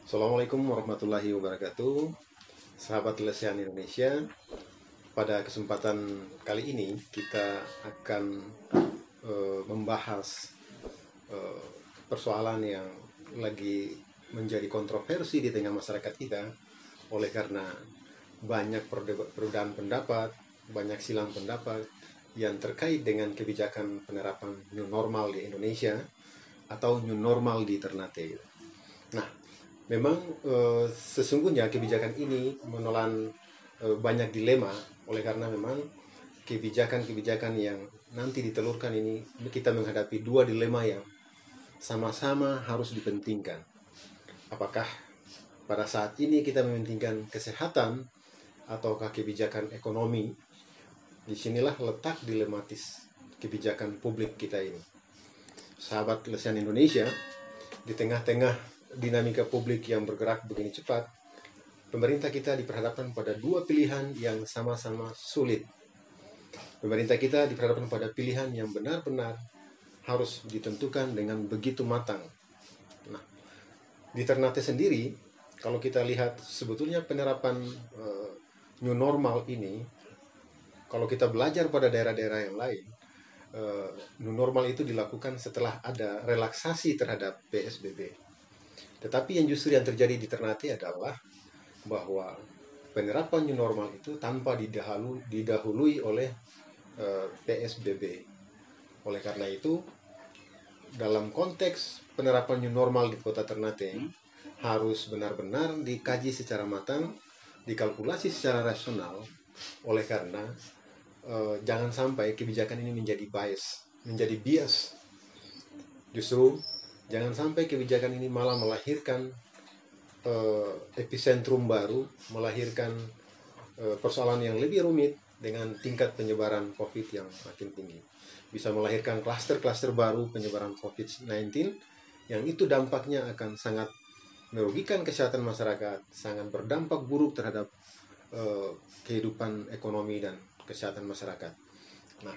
Assalamualaikum warahmatullahi wabarakatuh, sahabat Lesian Indonesia. Pada kesempatan kali ini kita akan membahas persoalan yang lagi menjadi kontroversi di tengah masyarakat kita, oleh karena banyak perbedaan pendapat, banyak silang pendapat yang terkait dengan kebijakan penerapan new normal di Indonesia atau new normal di Ternate. Nah, memang sesungguhnya kebijakan ini menelan banyak dilema, oleh karena memang kebijakan-kebijakan yang nanti ditelurkan ini kita menghadapi dua dilema yang sama-sama harus dipentingkan. Apakah pada saat ini kita mementingkan kesehatan ataukah kebijakan ekonomi? Disinilah letak dilematis kebijakan publik kita ini. Sahabat Lesian Indonesia, di tengah-tengah dinamika publik yang bergerak begini cepat, pemerintah kita diperhadapkan pada dua pilihan yang sama-sama sulit. Pemerintah kita diperhadapkan pada pilihan yang benar-benar harus ditentukan dengan begitu matang. Nah, di Ternate sendiri, kalau kita lihat sebetulnya penerapan new normal ini, kalau kita belajar pada daerah-daerah yang lain, new normal itu dilakukan setelah ada relaksasi terhadap PSBB. Tetapi yang justru yang terjadi di Ternate adalah bahwa penerapan new normal itu tanpa didahului oleh PSBB. Oleh karena itu, dalam konteks penerapan new normal di kota Ternate harus benar-benar dikaji secara matang, dikalkulasi secara rasional, oleh karena jangan sampai kebijakan ini menjadi bias. Justru jangan sampai kebijakan ini malah melahirkan epicentrum baru, melahirkan persoalan yang lebih rumit dengan tingkat penyebaran COVID yang makin tinggi. Bisa melahirkan klaster-klaster baru penyebaran COVID-19 yang itu dampaknya akan sangat merugikan kesehatan masyarakat, sangat berdampak buruk terhadap kehidupan ekonomi dan kesehatan masyarakat. Nah,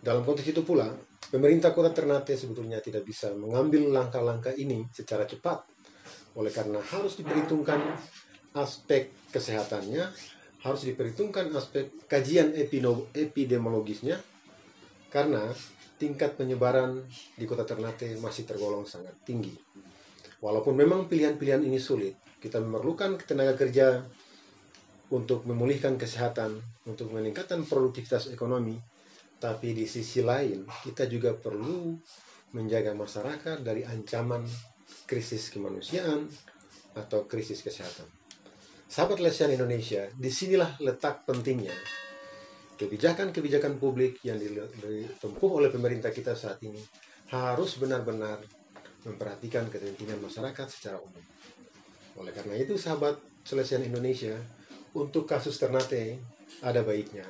dalam konteks itu pula, pemerintah Kota Ternate sebetulnya tidak bisa mengambil langkah-langkah ini secara cepat, oleh karena harus diperhitungkan aspek kesehatannya, harus diperhitungkan aspek kajian epidemiologisnya, karena tingkat penyebaran di Kota Ternate masih tergolong sangat tinggi. Walaupun memang pilihan-pilihan ini sulit, kita memerlukan tenaga kerja untuk memulihkan kesehatan, untuk meningkatkan produktivitas ekonomi, tapi di sisi lain kita juga perlu menjaga masyarakat dari ancaman krisis kemanusiaan atau krisis kesehatan. Sahabat Lesian Indonesia, disinilah letak pentingnya kebijakan-kebijakan publik yang ditempuh oleh pemerintah kita saat ini harus benar-benar memperhatikan kepentingan masyarakat secara umum. Oleh karena itu, sahabat Lesian Indonesia, untuk kasus Ternate ada baiknya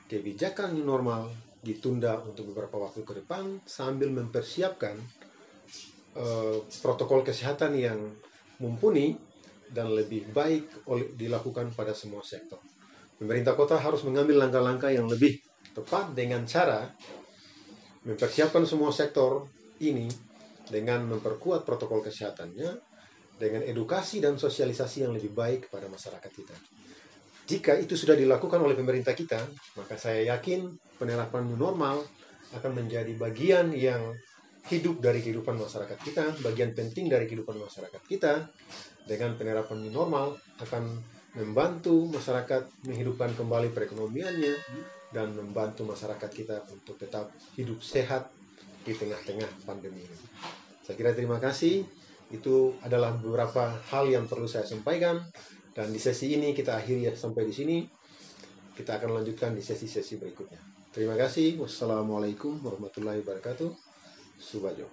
kebijakan new normal ditunda untuk beberapa waktu ke depan sambil mempersiapkan protokol kesehatan yang mumpuni dan lebih baik dilakukan pada semua sektor. Pemerintah kota harus mengambil langkah-langkah yang lebih tepat dengan cara mempersiapkan semua sektor ini dengan memperkuat protokol kesehatannya, dengan edukasi dan sosialisasi yang lebih baik kepada masyarakat kita. Jika itu sudah dilakukan oleh pemerintah kita, maka saya yakin penerapan new normal akan menjadi bagian yang hidup dari kehidupan masyarakat kita, bagian penting dari kehidupan masyarakat kita. Dengan penerapan new normal akan membantu masyarakat menghidupkan kembali perekonomiannya dan membantu masyarakat kita untuk tetap hidup sehat di tengah-tengah pandemi ini. Saya kira terima kasih. Itu adalah beberapa hal yang perlu saya sampaikan. Dan di sesi ini kita akhiri sampai di sini. Kita akan lanjutkan di sesi-sesi berikutnya. Terima kasih. Wassalamualaikum warahmatullahi wabarakatuh. Subajo.